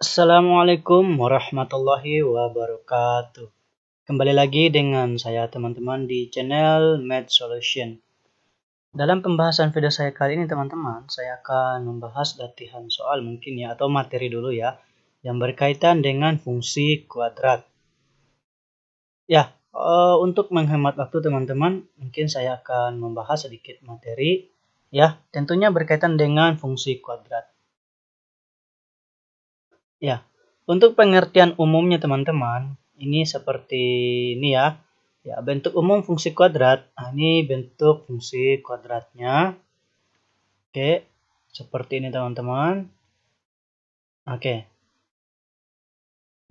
Assalamualaikum warahmatullahi wabarakatuh. Kembali lagi dengan saya teman-teman di channel Math Solution. Dalam pembahasan video saya kali ini teman-teman, saya akan membahas latihan soal mungkin ya atau materi dulu ya yang berkaitan dengan fungsi kuadrat. Ya, untuk menghemat waktu teman-teman, mungkin saya akan membahas sedikit materi ya, tentunya berkaitan dengan fungsi kuadrat. Ya, untuk pengertian umumnya teman-teman, ini seperti ini ya. Ya, bentuk umum fungsi kuadrat. Nah, ini bentuk fungsi kuadratnya. Oke, seperti ini teman-teman. Oke.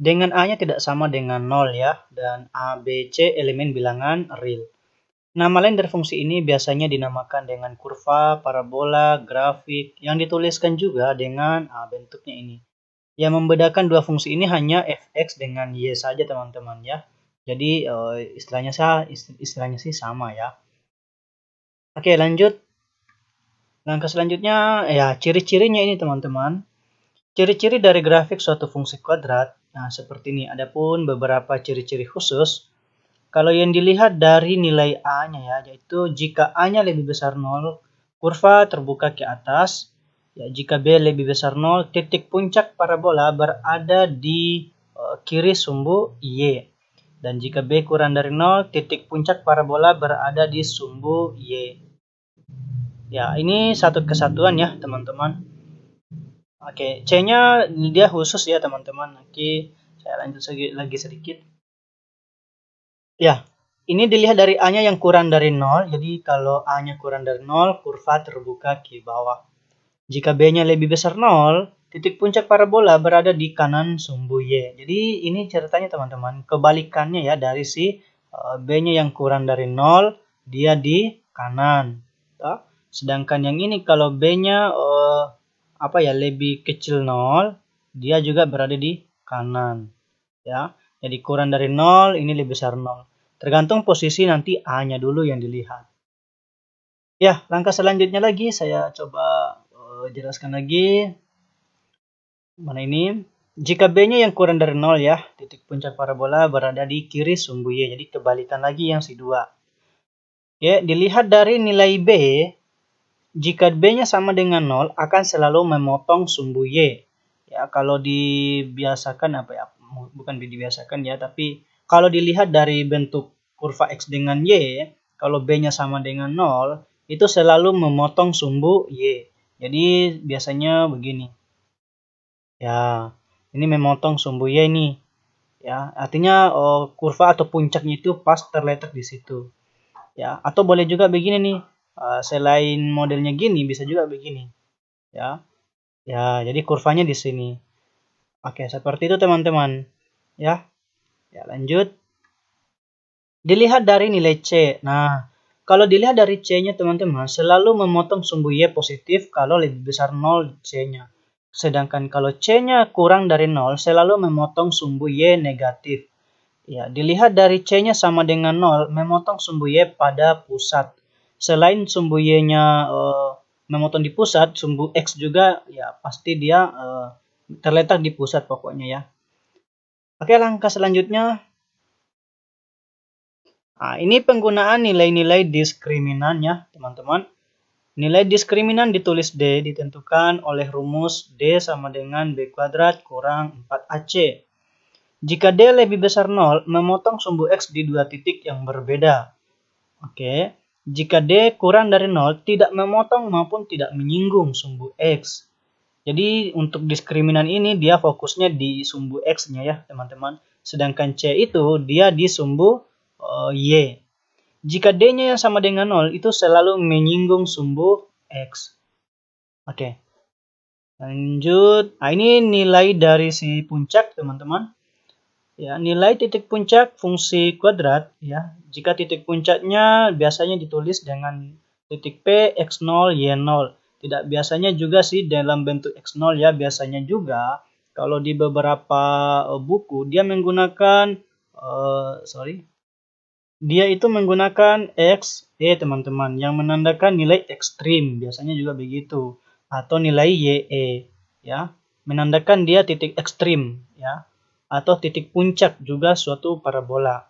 Dengan A-nya tidak sama dengan 0 ya, dan A, B, C elemen bilangan real. Nama lain dari fungsi ini biasanya dinamakan dengan kurva, parabola, grafik, yang dituliskan juga dengan bentuknya ini. Yang membedakan dua fungsi ini hanya fx dengan y saja teman-teman ya. Jadi istilahnya sih sama ya. Oke, lanjut. Langkah selanjutnya ya ciri-cirinya ini teman-teman. Ciri-ciri dari grafik suatu fungsi kuadrat. Nah, seperti ini. Adapun beberapa ciri-ciri khusus. Kalau yang dilihat dari nilai A-nya ya, yaitu jika A-nya lebih besar 0, kurva terbuka ke atas. Ya, jika B lebih besar 0, titik puncak parabola berada di kiri sumbu Y. Dan jika B kurang dari 0, titik puncak parabola berada di sumbu Y. Ya, ini satu kesatuan ya, teman-teman. Oke, C-nya dia khusus ya, teman-teman. Oke, saya lanjut lagi sedikit. Ya, ini dilihat dari A-nya yang kurang dari 0. Jadi, kalau A-nya kurang dari 0, kurva terbuka ke bawah. Jika B-nya lebih besar 0, titik puncak parabola berada di kanan sumbu Y. Jadi ini ceritanya teman-teman, kebalikannya ya dari si B-nya yang kurang dari 0, dia di kanan. Ya. Sedangkan yang ini kalau B-nya lebih kecil 0, dia juga berada di kanan. Ya. Jadi kurang dari 0, ini lebih besar 0. Tergantung posisi nanti A-nya dulu yang dilihat. Ya, langkah selanjutnya lagi saya coba jelaskan lagi. Mana ini? Jika B-nya yang kurang dari 0 ya, titik puncak parabola berada di kiri sumbu Y. Jadi kebalikan lagi yang si 2. Ya, dilihat dari nilai B, jika B-nya sama dengan 0 akan selalu memotong sumbu Y. Ya, kalau dibiasakan bukan dibiasakan ya, tapi kalau dilihat dari bentuk kurva X dengan Y, kalau B-nya sama dengan 0, itu selalu memotong sumbu Y. Jadi biasanya begini. Ya, ini memotong sumbu Y ini. Ya, artinya kurva atau puncaknya itu pas terletak di situ. Ya, atau boleh juga begini nih. Selain modelnya gini bisa juga begini. Ya. Ya, jadi kurvanya di sini. Oke, seperti itu teman-teman. Ya. Ya, lanjut. Dilihat dari nilai C. Nah, kalau dilihat dari C-nya teman-teman, selalu memotong sumbu Y positif kalau lebih besar 0 C-nya. Sedangkan kalau C-nya kurang dari 0, selalu memotong sumbu Y negatif. Ya, dilihat dari C-nya sama dengan 0, memotong sumbu Y pada pusat. Selain sumbu Y-nya memotong di pusat, sumbu X juga ya pasti dia terletak di pusat pokoknya ya. Oke, langkah selanjutnya. Nah, ini penggunaan nilai-nilai diskriminan ya, teman-teman. Nilai diskriminan ditulis D ditentukan oleh rumus D sama dengan B kuadrat kurang 4AC. Jika D lebih besar 0, memotong sumbu X di dua titik yang berbeda. Oke. Jika D kurang dari 0, tidak memotong maupun tidak menyinggung sumbu X. Jadi untuk diskriminan ini dia fokusnya di sumbu X-nya ya teman-teman. Sedangkan C itu dia di sumbu Y. Jika D-nya yang sama dengan 0, itu selalu menyinggung sumbu X. Oke. Lanjut. Nah, ini nilai dari si puncak, teman-teman. Ya, nilai titik puncak fungsi kuadrat. Ya, jika titik puncaknya biasanya ditulis dengan titik P, X0, Y0. Tidak biasanya juga sih dalam bentuk X0 ya. Biasanya juga kalau di beberapa buku, dia menggunakan, dia itu menggunakan X, teman-teman, yang menandakan nilai ekstrim. Biasanya juga begitu. Atau nilai YE. Ya. menandakan dia titik ekstrim ya, atau titik puncak juga suatu parabola.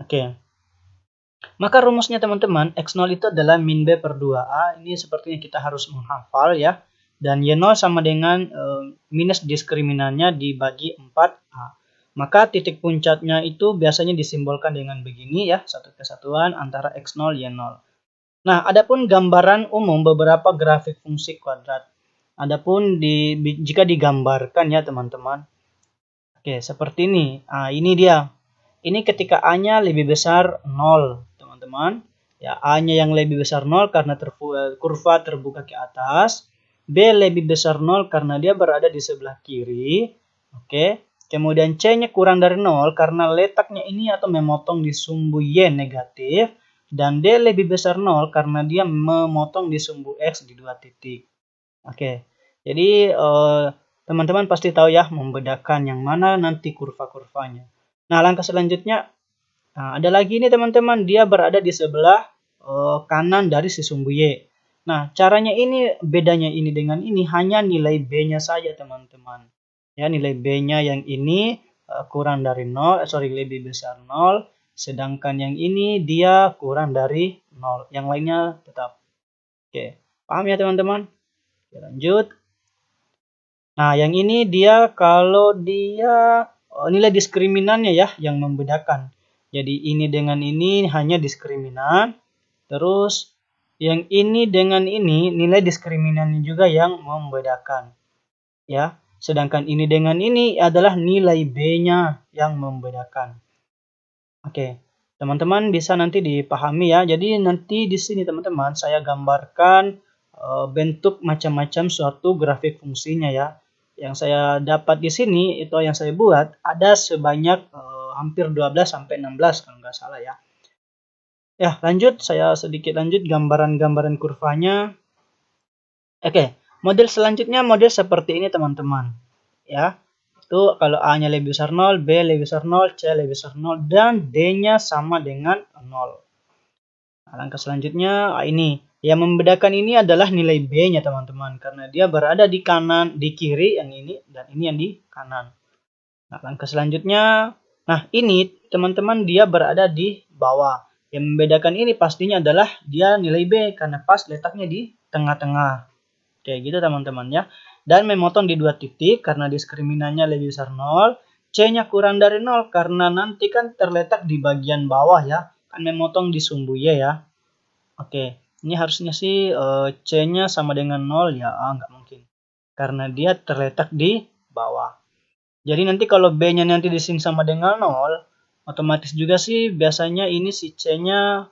Oke. Maka rumusnya teman-teman, X0 itu adalah min B per 2A. Ini sepertinya kita harus menghafal ya. Dan Y0 sama dengan minus diskriminannya dibagi 4A. Maka titik puncaknya itu biasanya disimbolkan dengan begini ya, satu kesatuan antara X0 Y0. Nah, adapun gambaran umum beberapa grafik fungsi kuadrat. Adapun jika digambarkan ya teman-teman. Oke, seperti ini. Nah, ini dia. Ini ketika A-nya lebih besar 0, teman-teman. Ya, A-nya yang lebih besar 0 karena kurva terbuka ke atas. B lebih besar 0 karena dia berada di sebelah kiri. Oke. Kemudian C-nya kurang dari 0 karena letaknya ini atau memotong di sumbu Y negatif. Dan D lebih besar 0 karena dia memotong di sumbu X di 2 titik. Oke. Jadi, teman-teman pasti tahu ya membedakan yang mana nanti kurva-kurvanya. Nah, langkah selanjutnya, ada lagi nih teman-teman, dia berada di sebelah kanan dari si sumbu Y. Nah, caranya ini, bedanya ini dengan ini hanya nilai B-nya saja teman-teman. Ya, nilai B-nya yang ini kurang dari 0, lebih besar 0. Sedangkan yang ini dia kurang dari 0. Yang lainnya tetap. Oke, paham ya teman-teman? Lanjut. Nah, yang ini dia kalau dia nilai diskriminannya ya yang membedakan. Jadi ini dengan ini hanya diskriminan. Terus yang ini dengan ini nilai diskriminannya juga yang membedakan. Ya, sedangkan ini dengan ini adalah nilai B-nya yang membedakan. Oke. Teman-teman bisa nanti dipahami ya. Jadi nanti di sini teman-teman saya gambarkan bentuk macam-macam suatu grafik fungsinya ya. Yang saya dapat di sini itu yang saya buat ada sebanyak hampir 12 sampai 16 kalau nggak salah ya. Ya, lanjut saya sedikit lanjut gambaran-gambaran kurvanya. Oke, model selanjutnya model seperti ini teman-teman. Ya. Itu kalau A-nya lebih besar 0, B lebih besar 0, C lebih besar 0 dan D-nya sama dengan 0. Nah, langkah selanjutnya ini. Yang membedakan ini adalah nilai B-nya teman-teman karena dia berada di kanan, di kiri yang ini dan ini yang di kanan. Nah, langkah selanjutnya, nah ini teman-teman dia berada di bawah. Yang membedakan ini pastinya adalah dia nilai B karena pas letaknya di tengah-tengah. Kayak gitu teman-teman ya. Dan memotong di 2 titik karena diskriminannya lebih besar 0. C-nya kurang dari 0 karena nanti kan terletak di bagian bawah ya. Kan memotong di sumbu Y ya. Oke, ini harusnya sih C-nya sama dengan 0 ya, nggak mungkin. Karena dia terletak di bawah. Jadi nanti kalau B-nya nanti di sini sama dengan 0, otomatis juga sih biasanya ini si C-nya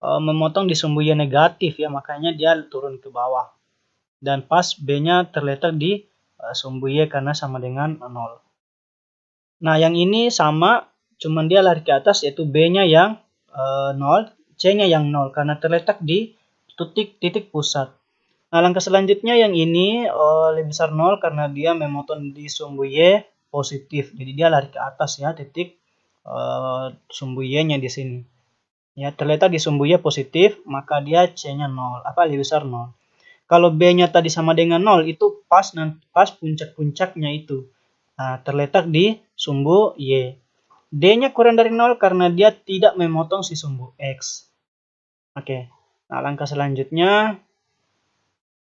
memotong di sumbu Y negatif ya, makanya dia turun ke bawah. Dan pas B-nya terletak di sumbu Y karena sama dengan 0. Nah, yang ini sama, cuman dia lari ke atas yaitu B-nya yang 0, C-nya yang 0 karena terletak di titik pusat. Nah, langkah selanjutnya yang ini lebih besar 0 karena dia memotong di sumbu Y positif. Jadi dia lari ke atas ya, titik sumbu Y-nya di sini. Ya, terletak di sumbu Y positif, maka dia C-nya 0, lebih besar 0. Kalau B-nya tadi sama dengan 0, itu pas puncak-puncaknya itu. Nah, terletak di sumbu Y. D-nya kurang dari 0 karena dia tidak memotong si sumbu X. Oke. Nah, langkah selanjutnya.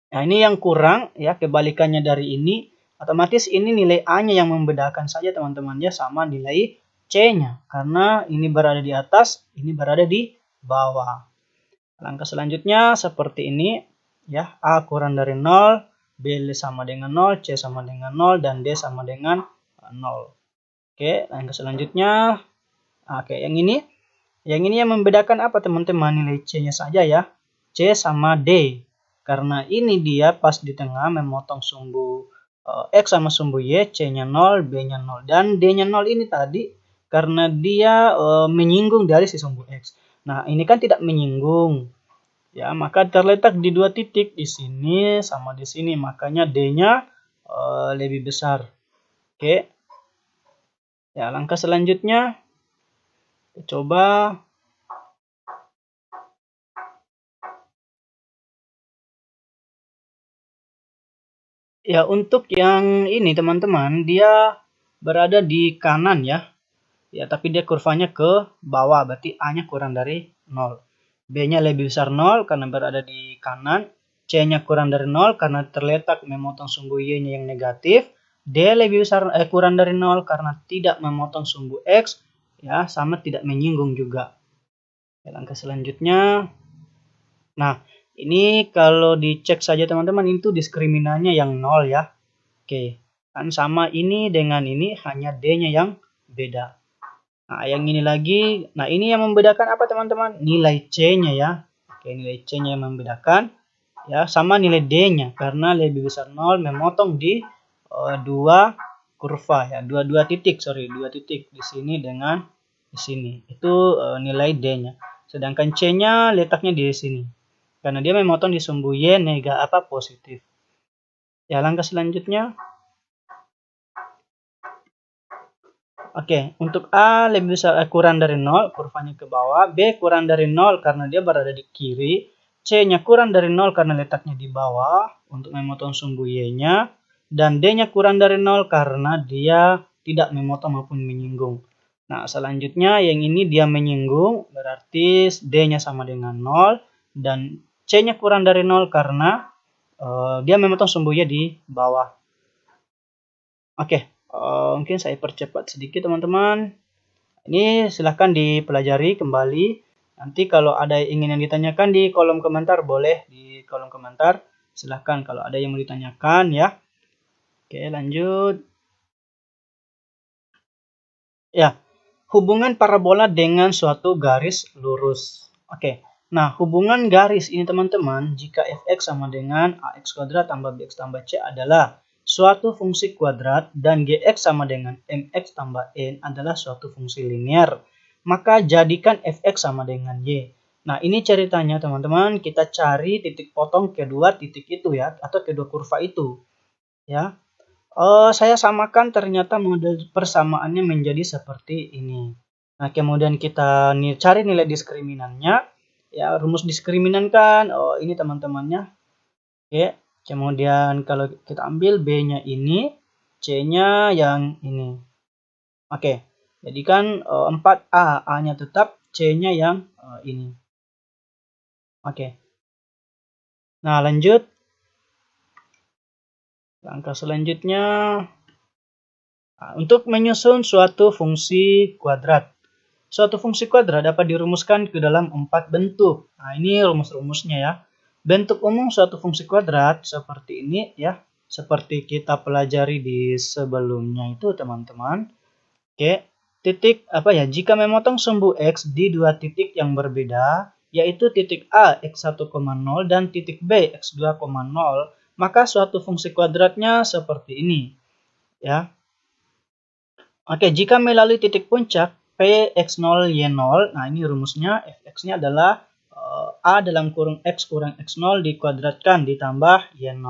Nah, ini yang kurang ya, kebalikannya dari ini. Otomatis ini nilai A-nya yang membedakan saja teman-teman ya, sama nilai C-nya. Karena ini berada di atas, ini berada di bawah. Langkah selanjutnya seperti ini. Ya, A kurang dari 0, B sama dengan 0, C sama dengan 0, dan D sama dengan 0. Oke, langkah selanjutnya. Oke, yang ini. Yang ini yang membedakan apa teman-teman? Nilai C-nya saja ya. C sama D. Karena ini dia pas di tengah memotong sumbu X sama sumbu Y, C-nya 0, B-nya 0. Dan D-nya 0 ini tadi karena dia menyinggung dari si sumbu X. Nah, ini kan tidak menyinggung. Ya, maka terletak di 2 titik di sini sama di sini. Makanya D-nya lebih besar. Oke. Ya, langkah selanjutnya coba Ya, untuk yang ini teman-teman, dia berada di kanan ya. Ya, tapi dia kurvanya ke bawah, berarti A-nya kurang dari 0. B-nya lebih besar 0 karena berada di kanan. C-nya kurang dari 0 karena terletak memotong sumbu Y-nya yang negatif. D lebih besar kurang dari 0 karena tidak memotong sumbu X. Ya, sama tidak menyinggung juga. Ya, langkah selanjutnya. Nah, ini kalau dicek saja teman-teman, itu diskriminannya yang 0 ya. Oke, kan sama ini dengan ini, hanya D-nya yang beda. Nah, yang ini lagi, nah ini yang membedakan apa teman-teman? Nilai C-nya ya. Oke, nilai C-nya yang membedakan. Ya, sama nilai D-nya, karena lebih besar 0 memotong di dua kurva ya, dua titik, dua titik di sini dengan di sini. Itu nilai D-nya. Sedangkan C-nya letaknya di sini. Karena dia memotong di sumbu Y positif. Ya, langkah selanjutnya. Oke, untuk A lebih besar kurang dari 0, kurvanya ke bawah. B kurang dari 0 karena dia berada di kiri. C-nya kurang dari 0 karena letaknya di bawah untuk memotong sumbu Y-nya. Dan D-nya kurang dari 0 karena dia tidak memotong maupun menyinggung. Nah, selanjutnya yang ini dia menyinggung, berarti D-nya sama dengan 0. Dan C-nya kurang dari 0 karena dia memotong sumbu Y di bawah. Oke, mungkin saya percepat sedikit teman-teman. Ini silahkan dipelajari kembali. Nanti kalau ada ingin yang ditanyakan di kolom komentar, boleh di kolom komentar. Silahkan kalau ada yang mau ditanyakan ya. Oke, lanjut. Ya, hubungan parabola dengan suatu garis lurus. Oke, nah hubungan garis ini teman-teman, jika fx sama dengan ax kuadrat tambah bx tambah c adalah suatu fungsi kuadrat dan gx sama dengan mx tambah n adalah suatu fungsi linear, maka jadikan fx sama dengan y. Nah, ini ceritanya teman-teman, kita cari titik potong kedua titik itu ya, atau kedua kurva itu ya. Saya samakan, ternyata model persamaannya menjadi seperti ini. Nah, kemudian kita cari nilai diskriminannya. Ya, rumus diskriminan kan, ini teman-temannya. Oke, kemudian kalau kita ambil B-nya ini, C-nya yang ini. Oke, jadi kan 4A, A-nya tetap, C-nya yang ini. Oke, nah lanjut. Langkah selanjutnya, untuk menyusun suatu fungsi kuadrat. Suatu fungsi kuadrat dapat dirumuskan ke dalam 4 bentuk. Nah, ini rumus-rumusnya ya. Bentuk umum suatu fungsi kuadrat seperti ini ya. Seperti kita pelajari di sebelumnya itu teman-teman. Oke, titik apa ya? Jika memotong sumbu X di dua titik yang berbeda, yaitu titik A X1,0 dan titik B X2,0, maka suatu fungsi kuadratnya seperti ini ya. Oke, jika melalui titik puncak Px0 Y0, nah ini rumusnya, Fx-nya adalah A dalam kurung X kurang X0 dikuadratkan ditambah Y0.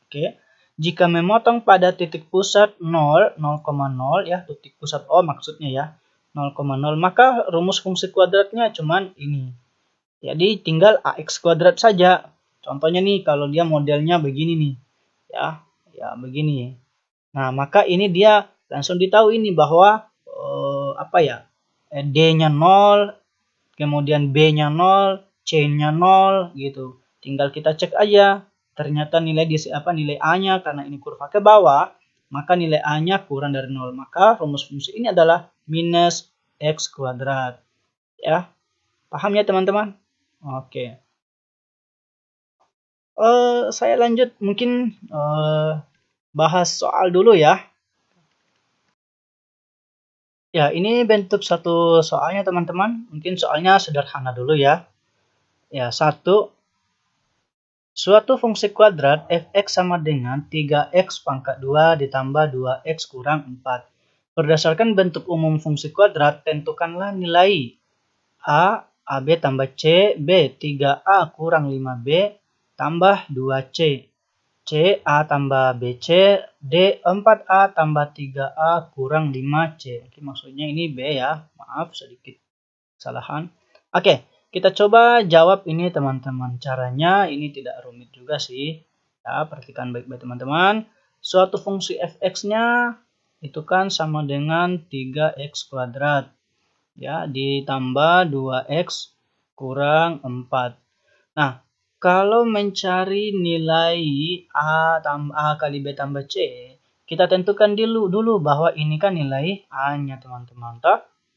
Oke, jika memotong pada titik pusat 0, 0,0 ya, titik pusat O maksudnya ya, 0,0, maka rumus fungsi kuadratnya cuman ini. Jadi tinggal AX kuadrat saja. Contohnya nih, kalau dia modelnya begini nih, ya begini. Nah, maka ini dia langsung ditahu ini bahwa D-nya 0, kemudian B-nya 0, C-nya 0 gitu. Tinggal kita cek aja. Ternyata nilai nilai A-nya karena ini kurva ke bawah, maka nilai A-nya kurang dari 0. Maka rumus fungsi ini adalah minus X kuadrat. Ya. Paham ya teman-teman? Oke. Saya lanjut mungkin bahas soal dulu ya. Ya, ini bentuk satu soalnya teman-teman. Mungkin soalnya sederhana dulu ya. Ya, satu. Suatu fungsi kuadrat fx sama dengan 3x pangkat 2 ditambah 2x kurang 4. Berdasarkan bentuk umum fungsi kuadrat, tentukanlah nilai A, AB tambah C, B, 3A kurang 5B tambah 2C. C, A tambah BC, D, 4A tambah 3A kurang 5C. Oke, maksudnya ini B ya. Maaf, sedikit kesalahan. Oke, kita coba jawab ini teman-teman. Caranya ini tidak rumit juga sih. Ya, perhatikan baik-baik teman-teman. Suatu fungsi fx-nya itu kan sama dengan 3x kuadrat. Ya, ditambah 2x kurang 4. Nah, kalau mencari nilai A kali B tambah C, kita tentukan dulu bahwa ini kan nilai A-nya teman-teman.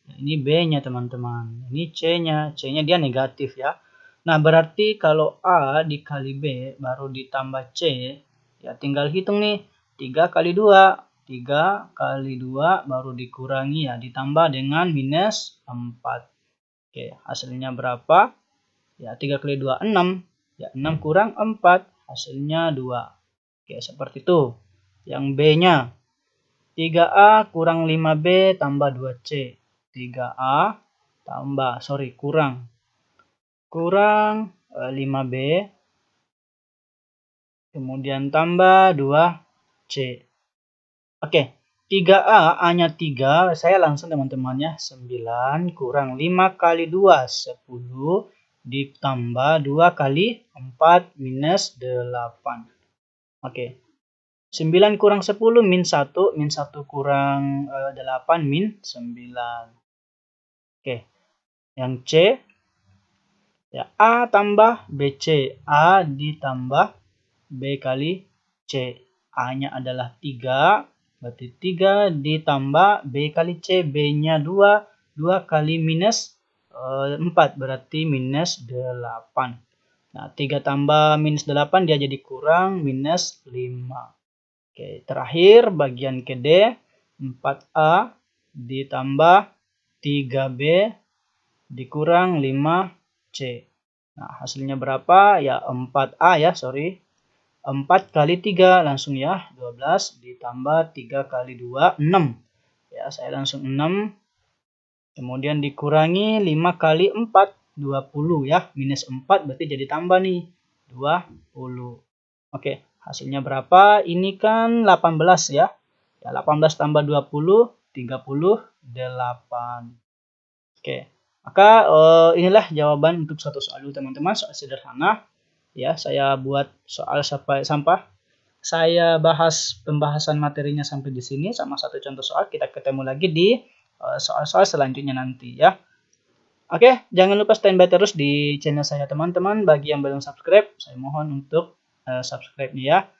Ini B-nya teman-teman. Ini C-nya. C-nya dia negatif ya. Nah, berarti kalau A dikali B baru ditambah C, ya tinggal hitung nih. 3 kali 2. 3 kali 2 baru dikurangi ya. Ditambah dengan minus 4. Oke, hasilnya berapa? Ya, 3 kali 2, 6. Ya, 6 kurang 4. Hasilnya 2. Oke, seperti itu. Yang B-nya. 3A kurang 5B tambah 2C. 3A kurang 5B. Kemudian tambah 2C. Oke, 3A, A-nya 3. Saya langsung teman-temannya. 9 kurang 5 kali 2, 10. Ditambah 2 kali 4 minus 8. Oke. 9 kurang 10 min 1. Min 1 kurang 8 min 9. Oke. Yang C. Ya, A tambah BC. A ditambah B kali C. A-nya adalah 3. Berarti 3 ditambah B kali C. B-nya 2. 2 kali minus 4. Berarti minus 8. Nah, 3 tambah minus 8 dia jadi kurang minus 5. Oke, terakhir bagian ke D. 4A ditambah 3B dikurang 5C. Nah, hasilnya berapa? Ya, 4A ya, sorry. 4 kali 3 langsung ya, 12 ditambah 3 kali 2, 6. Ya, saya langsung 6. Kemudian dikurangi 5 kali 4, 20 ya. Minus 4 berarti jadi tambah nih, 20. Oke, hasilnya berapa? Ini kan 18 ya. Ya, 18 tambah 20, 38. Oke, maka inilah jawaban untuk satu soal dulu teman-teman, soal sederhana. Ya, saya buat soal sampah. Saya bahas pembahasan materinya sampai di sini sama satu contoh soal. Kita ketemu lagi di soal-soal selanjutnya nanti ya. Oke, jangan lupa standby terus di channel saya teman-teman. Bagi yang belum subscribe, saya mohon untuk subscribe-nya ya.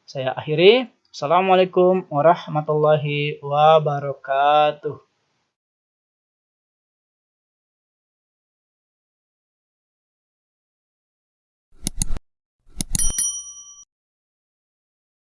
Saya akhiri. Assalamualaikum warahmatullahi wabarakatuh.